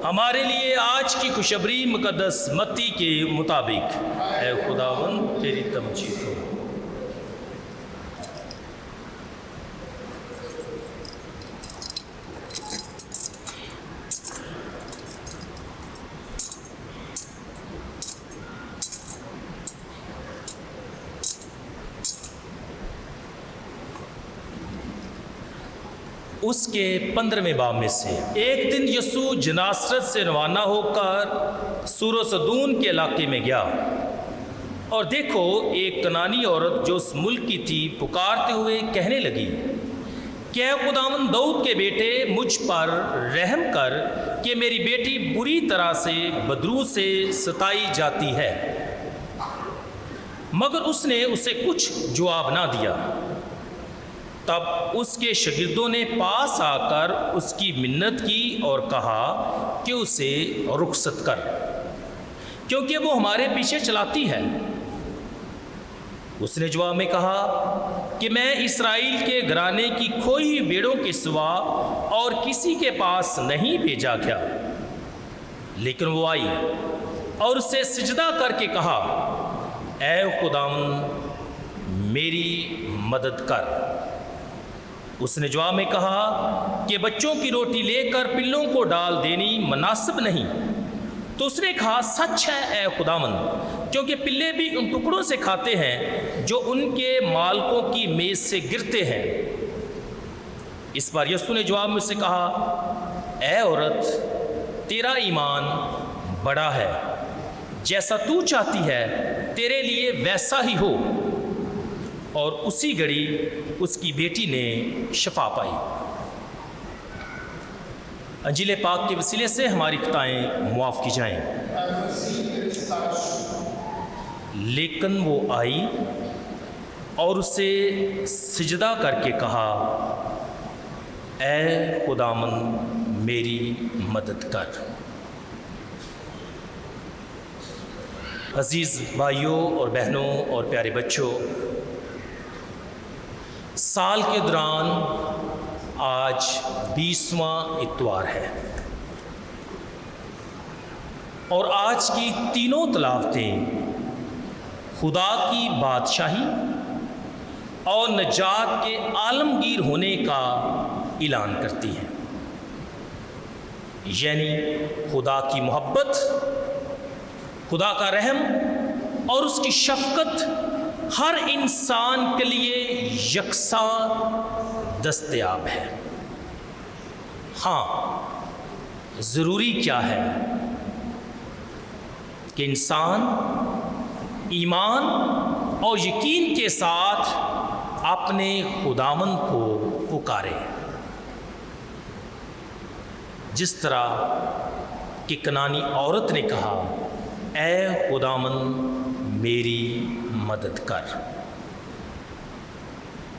ہمارے لیے آج کی خوشخبری مقدس متی کے مطابق۔ اے خداوند تیری تمجید ہو۔ اس کے 15ویں باب میں سے ایک دن یسوع ناصرت سے روانہ ہو کر سور و صدون کے علاقے میں گیا، اور دیکھو ایک کنانی عورت جو اس ملک کی تھی پکارتے ہوئے کہنے لگی کہ اے خداوند داؤد کے بیٹے مجھ پر رحم کر کہ میری بیٹی بری طرح سے بدرو سے ستائی جاتی ہے۔ مگر اس نے اسے کچھ جواب نہ دیا۔ تب اس کے شاگردوں نے پاس آ کر اس کی منت کی اور کہا کہ اسے رخصت کر، کیونکہ وہ ہمارے پیچھے چلاتی ہے۔ اس نے جواب میں کہا کہ میں اسرائیل کے گھرانے کی کھوئی ہوئی بھیڑوں کے سوا اور کسی کے پاس نہیں بھیجا گیا۔ لیکن وہ آئی اور اسے سجدہ کر کے کہا، اے خداوند میری مدد کر۔ اس نے جواب میں کہا کہ بچوں کی روٹی لے کر پلوں کو ڈال دینی مناسب نہیں۔ تو اس نے کہا، سچ ہے اے خداوند، کیونکہ پلے بھی ان ٹکڑوں سے کھاتے ہیں جو ان کے مالکوں کی میز سے گرتے ہیں۔ اس بار یسوع نے جواب میں سے کہا، اے عورت تیرا ایمان بڑا ہے، جیسا تو چاہتی ہے تیرے لیے ویسا ہی ہو۔ اور اسی گھڑی اس کی بیٹی نے شفا پائی۔ انجیل پاک کے وسیلے سے ہماری خطائیں معاف کی جائیں۔ لیکن وہ آئی اور اسے سجدہ کر کے کہا، اے خداوند میری مدد کر۔ عزیز بھائیوں اور بہنوں اور پیارے بچوں، سال کے دوران آج 20واں اتوار ہے، اور آج کی تینوں تلاوتیں خدا کی بادشاہی اور نجات کے عالمگیر ہونے کا اعلان کرتی ہیں، یعنی خدا کی محبت، خدا کا رحم اور اس کی شفقت ہر انسان کے لیے یکساں دستیاب ہے۔ ہاں، ضروری کیا ہے کہ انسان ایمان اور یقین کے ساتھ اپنے خداوند کو پکارے، جس طرح کہ کنانی عورت نے کہا، اے خداوند میری مدد کر۔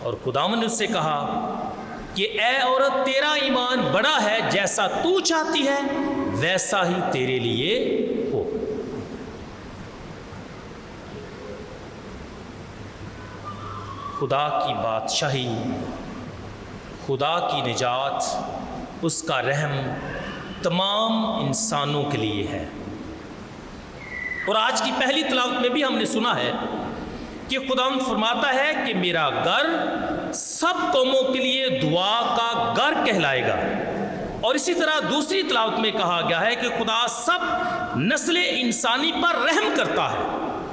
اور خداوند نے اس سے کہا کہ اے عورت تیرا ایمان بڑا ہے، جیسا تو چاہتی ہے ویسا ہی تیرے لیے ہو۔ خدا کی بادشاہی، خدا کی نجات، اس کا رحم تمام انسانوں کے لیے ہے۔ اور آج کی پہلی تلاوت میں بھی ہم نے سنا ہے کہ خداوند فرماتا ہے کہ میرا گھر سب قوموں کے لیے دعا کا گھر کہلائے گا۔ اور اسی طرح دوسری تلاوت میں کہا گیا ہے کہ خدا سب نسل انسانی پر رحم کرتا ہے۔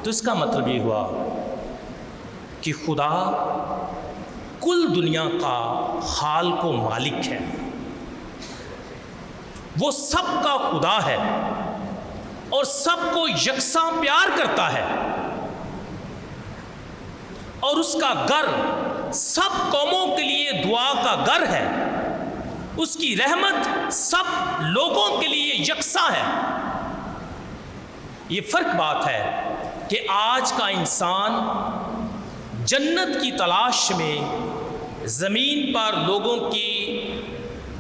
تو اس کا مطلب یہ ہوا کہ خدا کل دنیا کا خالق و مالک ہے، وہ سب کا خدا ہے اور سب کو یکساں پیار کرتا ہے، اور اس کا گھر سب قوموں کے لیے دعا کا گھر ہے۔ اس کی رحمت سب لوگوں کے لیے یکساں ہے۔ یہ فرق بات ہے کہ آج کا انسان جنت کی تلاش میں زمین پر لوگوں کی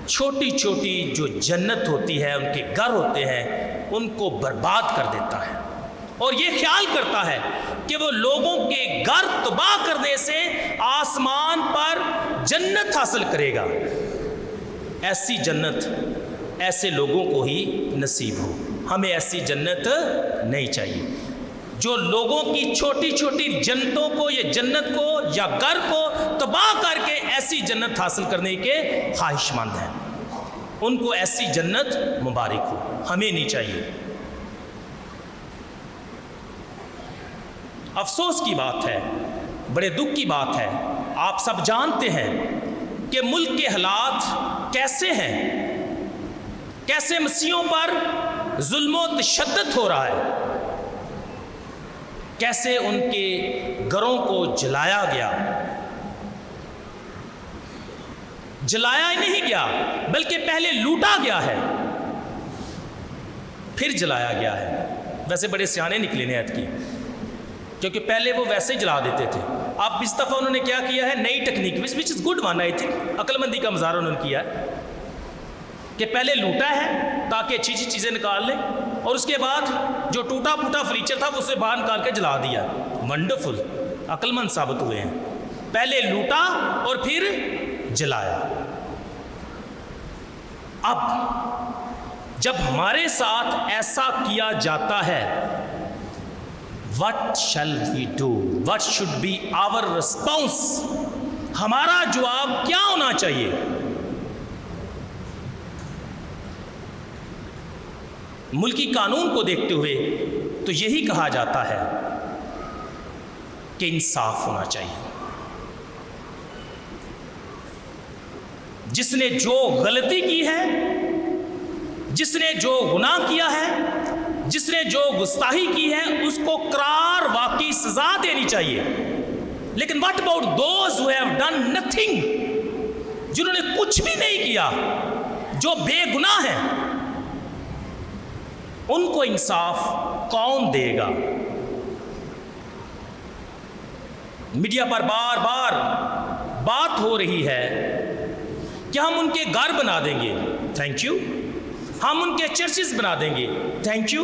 چھوٹی چھوٹی جو جنت ہوتی ہے، ان کے گھر ہوتے ہیں، ان کو برباد کر دیتا ہے، اور یہ خیال کرتا ہے کہ وہ لوگوں کے گھر تباہ کرنے سے آسمان پر جنت حاصل کرے گا۔ ایسی جنت ایسے لوگوں کو ہی نصیب ہو. ہمیں ایسی جنت نہیں چاہیے جو لوگوں کی چھوٹی چھوٹی جنتوں کو یا جنت کو یا گھر کو تباہ کر کے ایسی جنت حاصل کرنے کے خواہش مند ہیں. ان کو ایسی جنت مبارک ہو، ہمیں نہیں چاہیے. افسوس کی بات ہے، بڑے دکھ کی بات ہے، آپ سب جانتے ہیں کہ ملک کے حالات کیسے ہیں، کیسے مسیحیوں پر ظلم و تشدد ہو رہا ہے، کیسے ان کے گھروں کو جلایا گیا. جلایا ہی نہیں گیا بلکہ پہلے لوٹا گیا ہے، پھر جلایا گیا ہے. ویسے بڑے سیانے نکلے نیت کی، کیونکہ پہلے وہ ویسے ہی جلا دیتے تھے. اب اس دفعہ انہوں نے کیا کیا ہے، نئی technique which is good one, I think عقل مندی کا مظاہرہ انہوں نے کیا ہے کہ پہلے لوٹا ہے تاکہ اچھی اچھی چیزیں نکال لیں، اور اس کے بعد جو ٹوٹا پھوٹا فرنیچر تھا اسے باہر نکال کے جلا دیا. ونڈرفل، عقل مند ثابت ہوئے ہیں. پہلے لوٹا اور پھر جلایا. اب جب ہمارے ساتھ ایسا کیا جاتا ہے، what shall we do? What should be our response? ہمارا جواب کیا ہونا چاہیے؟ ملکی قانون کو دیکھتے ہوئے تو یہی کہا جاتا ہے کہ انصاف ہونا چاہیے. جس نے جو غلطی کی ہے، جس نے جو گناہ کیا ہے، جس نے جو گستاخی کی ہے، اس کو قرار واقعی سزا دینی چاہیے. لیکن what about those who have done nothing؟ جنہوں نے کچھ بھی نہیں کیا، جو بے گناہ ہیں، ان کو انصاف کون دے گا؟ میڈیا پر بار بار بات ہو رہی ہے کہ ہم ان کے گھر بنا دیں گے، تھینک یو. ہم ان کے چرچز بنا دیں گے، تھینک یو.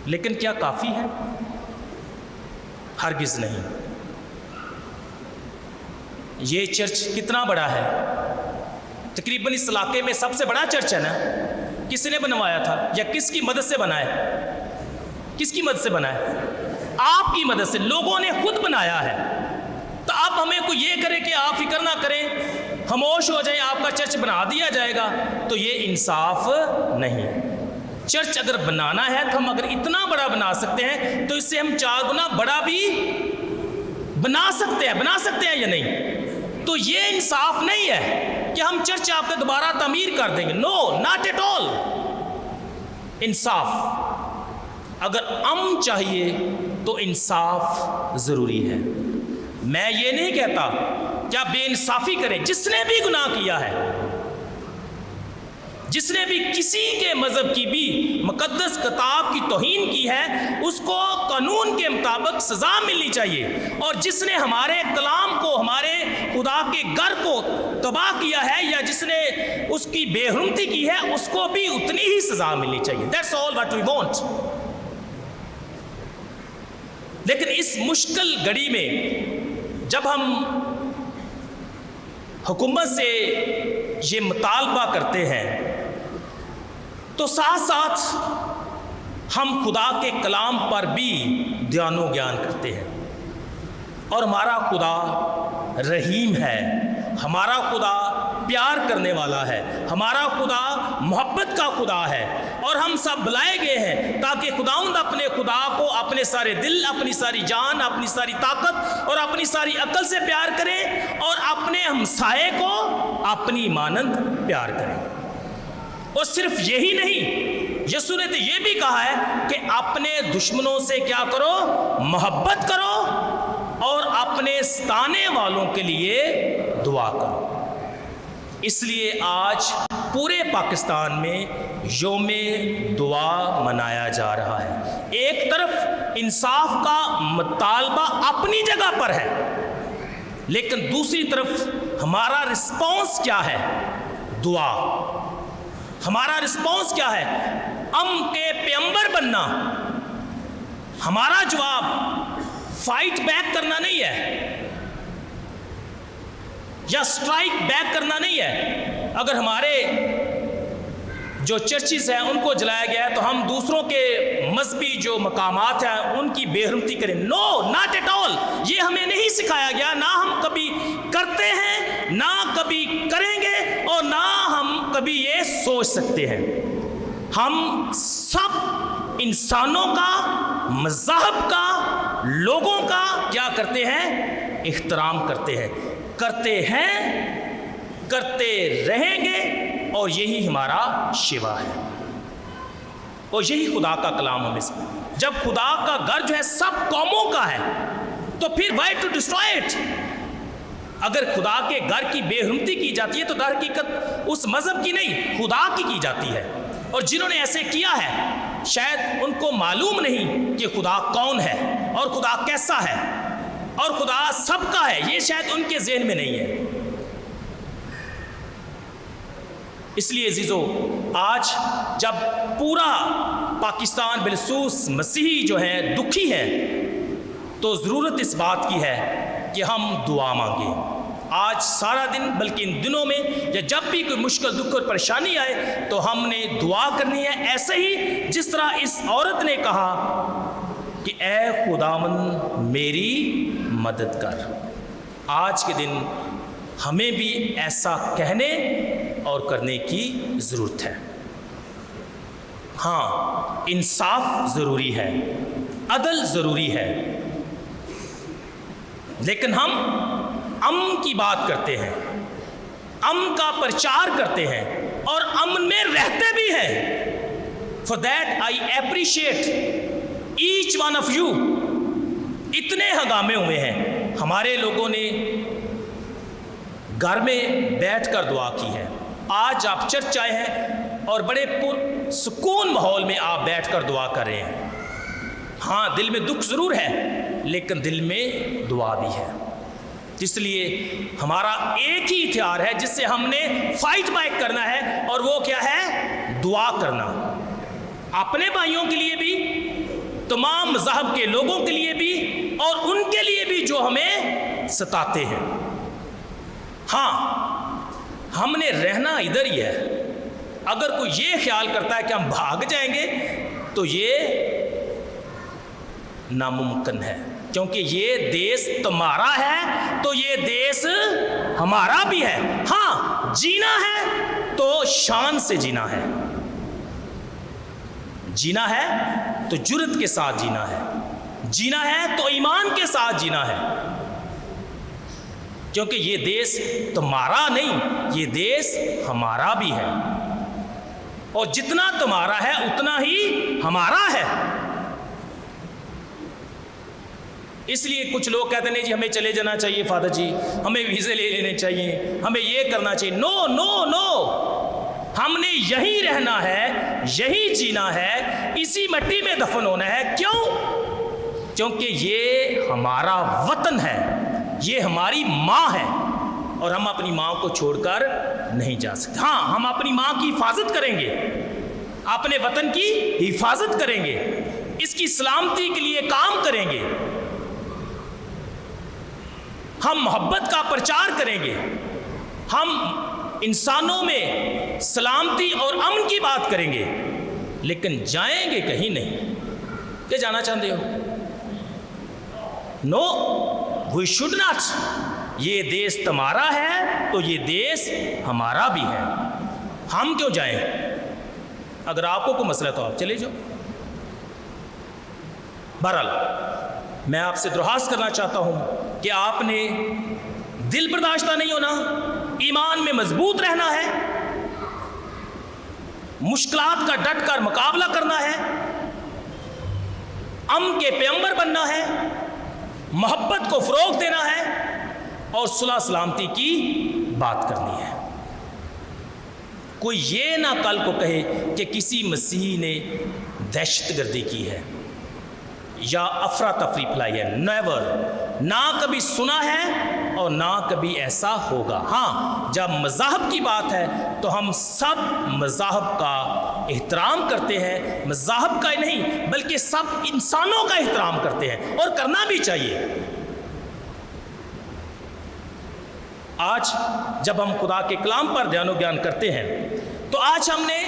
لیکن کیا کافی ہے؟ ہرگز نہیں. یہ چرچ کتنا بڑا ہے؟ تقریباً اس علاقے میں سب سے بڑا چرچ ہے نا. کس نے بنوایا تھا یا کس کی مدد سے بنا ہے؟ کس کی مدد سے بنا ہے؟ آپ کی مدد سے. لوگوں نے خود بنایا ہے. تو آپ ہمیں کوئی یہ کرے کہ آپ فکر نہ کریں، خاموش ہو جائیں، آپ کا چرچ بنا دیا جائے گا، تو یہ انصاف نہیں. چرچ اگر بنانا ہے تو ہم اگر اتنا بڑا بنا سکتے ہیں تو اس سے ہم 4 گنا بڑا بھی بنا سکتے ہیں یا نہیں؟ تو یہ انصاف نہیں ہے کہ ہم چرچ آپ کے دوبارہ تعمیر کر دیں گے. نو، ناٹ ایٹ آل. انصاف اگر امن چاہیے تو انصاف ضروری ہے. میں یہ نہیں کہتا کہ آپ بے انصافی کریں. جس نے بھی گناہ کیا ہے، جس نے بھی کسی کے مذہب کی بھی مقدس کتاب کی توہین کی ہے، اس کو قانون کے مطابق سزا ملنی چاہیے. اور جس نے ہمارے کلام کو، ہمارے خدا کے گھر کو تباہ کیا ہے یا جس نے اس کی بے حرمتی کی ہے، اس کو بھی اتنی ہی سزا ملنی چاہیے. That's all what we want. لیکن اس مشکل گھڑی میں جب ہم حکومت سے یہ مطالبہ کرتے ہیں تو ساتھ ساتھ ہم خدا کے کلام پر بھی دھیان و گیان کرتے ہیں. اور ہمارا خدا رحیم ہے، ہمارا خدا پیار کرنے والا ہے، ہمارا خدا محبت کا خدا ہے. اور ہم سب بلائے گئے ہیں تاکہ خداوند اپنے خدا کو اپنے سارے دل، اپنی ساری جان، اپنی ساری طاقت اور اپنی ساری عقل سے پیار کریں، اور اپنے ہمسائے کو اپنی مانند پیار کریں. اور صرف یہی نہیں، یسوع نے تو یہ بھی کہا ہے کہ اپنے دشمنوں سے کیا کرو؟ محبت کرو، اور اپنے ستانے والوں کے لیے دعا کرو. اس لیے آج پورے پاکستان میں یوم دعا منایا جا رہا ہے. ایک طرف انصاف کا مطالبہ اپنی جگہ پر ہے، لیکن دوسری طرف ہمارا رسپانس کیا ہے؟ دعا. ہمارا رسپانس کیا ہے؟ امن کے پیغمبر بننا. ہمارا جواب فائٹ بیک کرنا نہیں ہے، یا سٹرائک بیک کرنا نہیں ہے. اگر ہمارے جو چرچز ہیں ان کو جلایا گیا ہے تو ہم دوسروں کے مذہبی جو مقامات ہیں ان کی بے حرمتی کریں. نو، ناٹ ایٹ آل. یہ ہمیں نہیں سکھایا گیا، نہ ہم کبھی کرتے ہیں، نہ کبھی کریں گے، اور نہ ہم کبھی یہ سوچ سکتے ہیں. ہم سب انسانوں کا، مذہب کا، لوگوں کا کیا کرتے ہیں؟ احترام کرتے ہیں، کرتے رہیں گے، اور یہی ہمارا شیوا ہے، اور یہی خدا کا کلام ہمیں سے. جب خدا کا گھر جو ہے سب قوموں کا ہے تو پھر why to destroy it؟ اگر خدا کے گھر کی بے حرمتی کی جاتی ہے تو در حقیقت اس مذہب کی نہیں، خدا کی جاتی ہے. اور جنہوں نے ایسے کیا ہے شاید ان کو معلوم نہیں کہ خدا کون ہے اور خدا کیسا ہے اور خدا سب کا ہے، یہ شاید ان کے ذہن میں نہیں ہے. اس لیے عزیزو، آج جب پورا پاکستان بالخصوص مسیحی جو ہیں دکھی ہے تو ضرورت اس بات کی ہے کہ ہم دعا مانگیں. آج سارا دن، بلکہ ان دنوں میں یا جب بھی کوئی مشکل، دکھ اور پریشانی آئے تو ہم نے دعا کرنی ہے، ایسے ہی جس طرح اس عورت نے کہا کہ اے خداوند میری مدد کر. آج کے دن ہمیں بھی ایسا کہنے اور کرنے کی ضرورت ہے. ہاں، انصاف ضروری ہے، عدل ضروری ہے، لیکن ہم امن کی بات کرتے ہیں، امن کا پرچار کرتے ہیں اور امن میں رہتے بھی ہیں. For that I appreciate each one of you. اتنے ہنگامے ہوئے ہیں، ہمارے لوگوں نے گھر میں بیٹھ کر دعا کی ہے. آج آپ چرچ آئے ہیں اور بڑے پر سکون ماحول میں آپ بیٹھ کر دعا کر رہے ہیں. ہاں، دل میں دکھ ضرور ہے لیکن دل میں دعا بھی ہے. اس لیے ہمارا ایک ہی ہتھیار ہے جس سے ہم نے فائٹ بیک کرنا ہے، اور وہ کیا ہے؟ دعا کرنا. اپنے بھائیوں کے لیے بھی، تمام مذہب کے لوگوں کے لیے بھی، اور ان کے لیے بھی جو ہمیں ستاتے ہیں. ہاں، ہم نے رہنا ادھر ہی ہے. اگر کوئی یہ خیال کرتا ہے کہ ہم بھاگ جائیں گے تو یہ ناممکن ہے، کیونکہ یہ دیس تمہارا ہے تو یہ دیس ہمارا بھی ہے. ہاں، جینا ہے تو شان سے جینا ہے، جینا ہے تو جرت کے ساتھ جینا ہے، جینا ہے تو ایمان کے ساتھ جینا ہے، کیونکہ یہ دیس تمہارا نہیں، یہ دیس ہمارا بھی ہے، اور جتنا تمہارا ہے اتنا ہی ہمارا ہے. اس لیے کچھ لوگ کہتے ہیں جی ہمیں چلے جانا چاہیے فادر جی، ہمیں ویزے لے لینے چاہیے، ہمیں یہ کرنا چاہیے. نو نو نو، ہم نے یہی رہنا ہے، یہی جینا ہے، اسی مٹی میں دفن ہونا ہے. کیوں؟ کیونکہ یہ ہمارا وطن ہے، یہ ہماری ماں ہے، اور ہم اپنی ماں کو چھوڑ کر نہیں جا سکتے. ہاں، ہم اپنی ماں کی حفاظت کریں گے، اپنے وطن کی حفاظت کریں گے، اس کی سلامتی کے لیے کام کریں گے، ہم محبت کا پرچار کریں گے، ہم انسانوں میں سلامتی اور امن کی بات کریں گے، لیکن جائیں گے کہیں نہیں. کہ جانا چاہتے ہو؟ نو، وی شوڈ ناٹ. یہ دیس تمہارا ہے تو یہ دیس ہمارا بھی ہے، ہم کیوں جائیں؟ اگر آپ کو کوئی مسئلہ تو آپ چلے جاؤ. بہرحال میں آپ سے درخواست کرنا چاہتا ہوں کہ آپ نے دل برداشتہ نہیں ہونا، ایمان میں مضبوط رہنا ہے، مشکلات کا ڈٹ کر مقابلہ کرنا ہے، امن کے پیغمبر بننا ہے، محبت کو فروغ دینا ہے، اور صلح سلامتی کی بات کرنی ہے. کوئی یہ نہ کل کو کہے کہ کسی مسیحی نے دہشت گردی کی ہے یا افراتفری پھیلائی ہے. نیور، نہ کبھی سنا ہے اور نہ کبھی ایسا ہوگا. ہاں، جب مذاہب کی بات ہے تو ہم سب مذاہب کا احترام کرتے ہیں، مذاہب کا نہیں بلکہ سب انسانوں کا احترام کرتے ہیں، اور کرنا بھی چاہیے. آج جب ہم خدا کے کلام پر دھیان و گیان کرتے ہیں تو آج ہم نے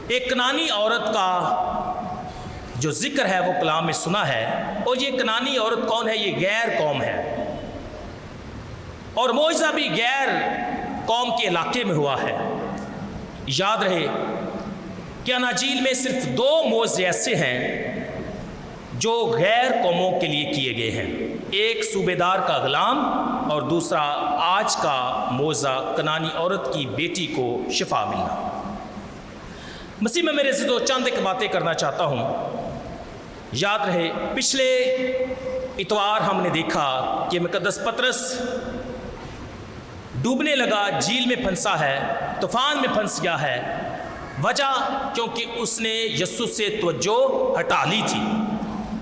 ایک کنانی عورت کا جو ذکر ہے وہ کلام میں سنا ہے، اور یہ کنانی عورت کون ہے؟ یہ غیر قوم ہے، اور معجزہ بھی غیر قوم کے علاقے میں ہوا ہے۔ یاد رہے کہ اناجیل میں صرف 2 معجزے ایسے ہیں جو غیر قوموں کے لیے کیے گئے ہیں، ایک صوبیدار کا غلام اور دوسرا آج کا معجزہ کنانی عورت کی بیٹی کو شفا ملنا۔ مسیح میں میرے عزیزو چند ایک باتیں کرنا چاہتا ہوں۔ یاد رہے پچھلے اتوار ہم نے دیکھا کہ مقدس پطرس ڈوبنے لگا، جھیل میں پھنسا ہے، طوفان میں پھنس گیا ہے، وجہ کیونکہ اس نے یسوع سے توجہ ہٹا لی تھی،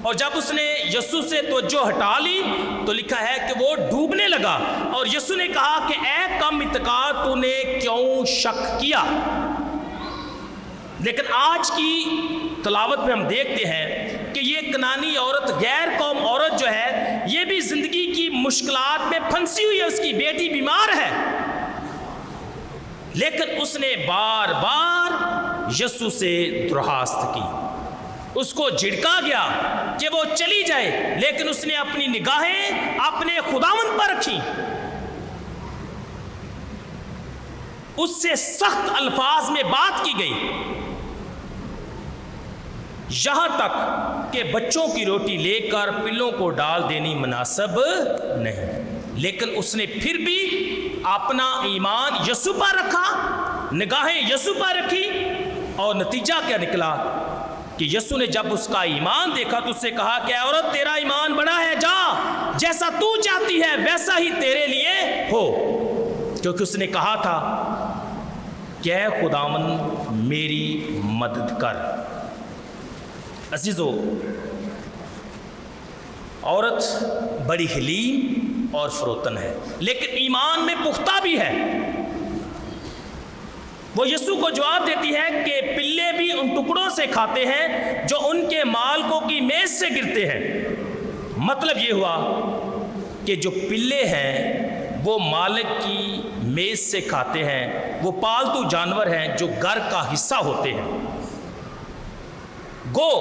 اور جب اس نے یسوع سے توجہ ہٹا لی تو لکھا ہے کہ وہ ڈوبنے لگا، اور یسوع نے کہا کہ اے کم اتقاد تو نے کیوں شک کیا؟ لیکن آج کی تلاوت میں ہم دیکھتے ہیں کہ یہ کنانی عورت، غیر قوم عورت جو ہے، یہ بھی زندگی کی مشکلات میں پھنسی ہوئی ہے، اس کی بیٹی بیمار ہے، لیکن اس نے بار بار یسوع سے درخواست کی، اس کو جھڑکا گیا کہ وہ چلی جائے، لیکن اس نے اپنی نگاہیں اپنے خداوند پر رکھی، اس سے سخت الفاظ میں بات کی گئی، یہاں تک کہ بچوں کی روٹی لے کر پلوں کو ڈال دینی مناسب نہیں، لیکن اس نے پھر بھی اپنا ایمان یسوع پر رکھا، نگاہیں یسوع پر رکھی، اور نتیجہ کیا نکلا کہ یسوع نے جب اس کا ایمان دیکھا تو اس سے کہا کہ عورت تیرا ایمان بڑا ہے، جا جیسا تو چاہتی ہے ویسا ہی تیرے لیے ہو، کیونکہ اس نے کہا تھا کہ اے خداوند میری مدد کر۔ عزیزو، عورت بڑی حلیم اور فروتن ہے، لیکن ایمان میں پختہ بھی ہے۔ وہ یسوع کو جواب دیتی ہے کہ پلے بھی ان ٹکڑوں سے کھاتے ہیں جو ان کے مالکوں کی میز سے گرتے ہیں۔ مطلب یہ ہوا کہ جو پلے ہیں وہ مالک کی میز سے کھاتے ہیں، وہ پالتو جانور ہیں جو گھر کا حصہ ہوتے ہیں، گو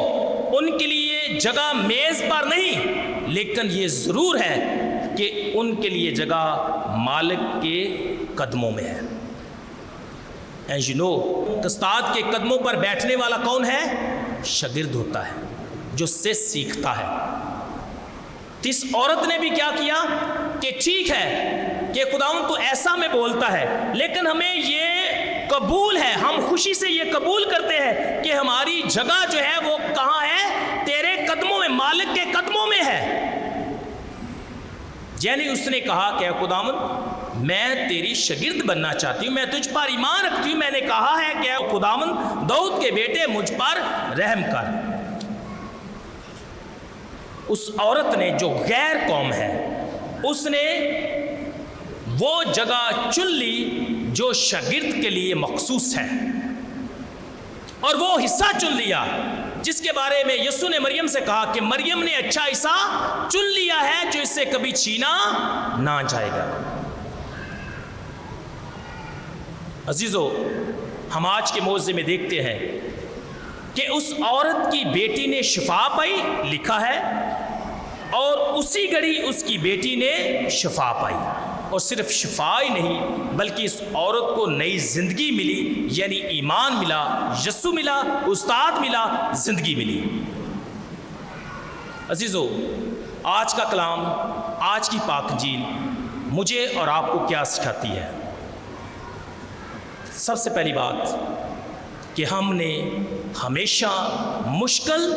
ان کے لیے جگہ میز پر نہیں، لیکن یہ ضرور ہے کہ ان کے لیے جگہ مالک کے قدموں میں ہے۔ And you know، استاد کے قدموں پر بیٹھنے والا کون ہے؟ شاگرد ہوتا ہے جو سے سیکھتا ہے۔ اس عورت نے بھی کیا کیا کہ ٹھیک ہے کہ خداوند تو ایسا میں بولتا ہے، لیکن ہمیں یہ قبول ہے، ہم خوشی سے یہ قبول کرتے ہیں کہ ہماری جگہ جو ہے وہ کہاں ہے؟ تیرے قدموں میں، مالک کے قدموں میں ہے۔ یعنی اس نے کہا کہ خداوند میں تیری شاگرد بننا چاہتی ہوں، میں تجھ پر ایمان رکھتی ہوں، میں نے کہا ہے کہ خداوند داؤد کے بیٹے مجھ پر رحم کر۔ اس عورت نے جو غیر قوم ہے، اس نے وہ جگہ چن لی جو شاگرد کے لیے مخصوص ہے، اور وہ حصہ چن لیا جس کے بارے میں یسوع نے مریم سے کہا کہ مریم نے اچھا حصہ چن لیا ہے جو اس سے کبھی چھینا نہ جائے گا۔ عزیزو، ہم آج کے موضوع میں دیکھتے ہیں کہ اس عورت کی بیٹی نے شفا پائی، لکھا ہے، اور اسی گھڑی اس کی بیٹی نے شفا پائی، اور صرف شفا ہی نہیں بلکہ اس عورت کو نئی زندگی ملی، یعنی ایمان ملا، یسوع ملا، استاد ملا، زندگی ملی۔ عزیزو، آج کا کلام، آج کی پاک انجیل مجھے اور آپ کو کیا سکھاتی ہے؟ سب سے پہلی بات کہ ہم نے ہمیشہ مشکل،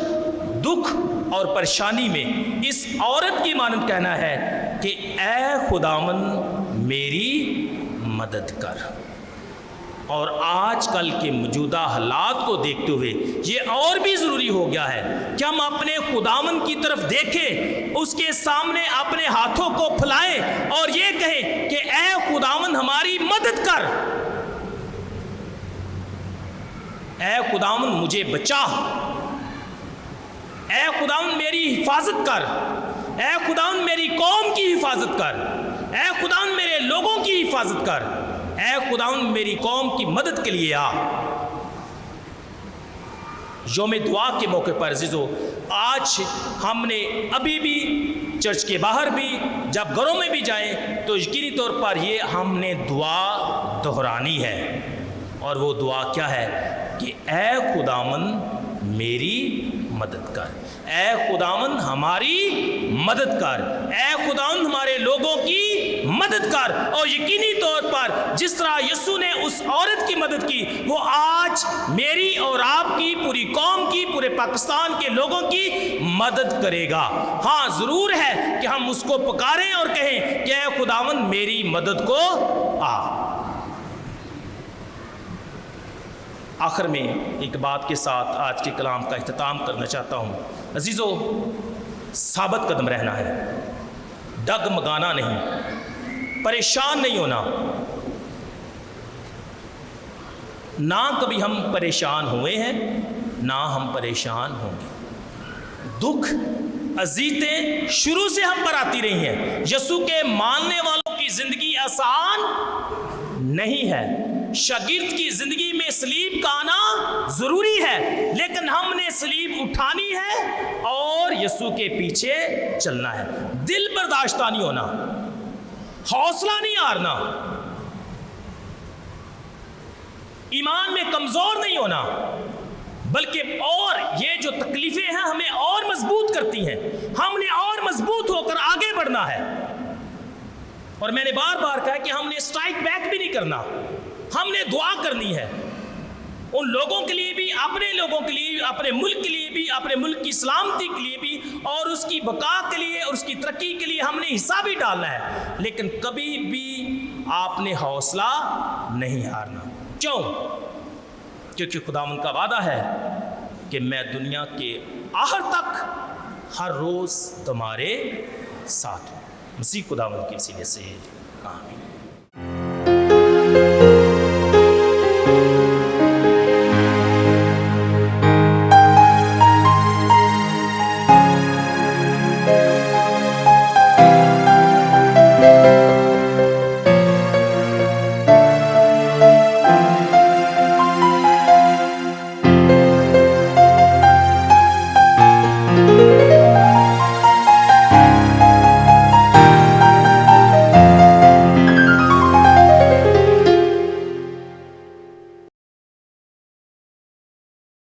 دکھ اور پریشانی میں اس عورت کی مانند کہنا ہے کہ اے خداوند میری مدد کر۔ اور آج کل کے موجودہ حالات کو دیکھتے ہوئے یہ اور بھی ضروری ہو گیا ہے کہ ہم اپنے خداوند کی طرف دیکھیں، اس کے سامنے اپنے ہاتھوں کو پھیلائیں اور یہ کہیں کہ اے خداوند ہماری مدد کر، اے خداوند مجھے بچا، اے خداوند میری حفاظت کر، اے خداوند میری قوم کی حفاظت کر، اے خداوند میرے لوگوں کی حفاظت کر، اے خداوند میری قوم کی مدد کے لیے آ۔ یوم دعا کے موقع پر عزیزو، آج ہم نے ابھی بھی چرچ کے باہر بھی جب گھروں میں بھی جائیں تو یقینی طور پر یہ ہم نے دعا دہرانی ہے، اور وہ دعا کیا ہے کہ اے خداوند میری مدد کر، اے خداوند ہماری مدد کر، اے خداوند ہمارے لوگوں کی مدد کر۔ اور یقینی طور پر جس طرح یسوع نے اس عورت کی مدد کی، وہ آج میری اور آپ کی، پوری قوم کی، پورے پاکستان کے لوگوں کی مدد کرے گا۔ ہاں ضرور ہے کہ ہم اس کو پکاریں اور کہیں کہ اے خداوند میری مدد کو آ۔ آخر میں ایک بات کے ساتھ آج کے کلام کا اختتام کرنا چاہتا ہوں۔ عزیزو، ثابت قدم رہنا ہے، ڈگمگانا نہیں، پریشان نہیں ہونا۔ نہ کبھی ہم پریشان ہوئے ہیں، نہ ہم پریشان ہوں گے۔ دکھ اذیتیں شروع سے ہم پر آتی رہی ہیں۔ یسوع کے ماننے والوں کی زندگی آسان نہیں ہے۔ شاگرد کی زندگی میں صلیب کا آنا ضروری ہے، لیکن ہم نے صلیب اٹھانی ہے اور یسوع کے پیچھے چلنا ہے۔ دل برداشتہ نہیں ہونا، حوصلہ نہیں ہارنا، ایمان میں کمزور نہیں ہونا، بلکہ اور یہ جو تکلیفیں ہیں ہمیں اور مضبوط کرتی ہیں، ہم نے اور مضبوط ہو کر آگے بڑھنا ہے۔ اور میں نے بار بار کہا کہ ہم نے اسٹرائک بیک بھی نہیں کرنا، ہم نے دعا کرنی ہے ان لوگوں کے لیے بھی، اپنے لوگوں کے لیے، اپنے ملک کے لیے بھی، اپنے ملک کی سلامتی کے لیے بھی، اور اس کی بقا کے لیے اور اس کی ترقی کے لیے ہم نے حصہ بھی ڈالنا ہے۔ لیکن کبھی بھی آپ نے حوصلہ نہیں ہارنا۔ کیوں؟ کیونکہ خداوند کا وعدہ ہے کہ میں دنیا کے آخر تک ہر روز تمہارے ساتھ ہوں۔ مسیح خداوند کے وسیلے سے آمین۔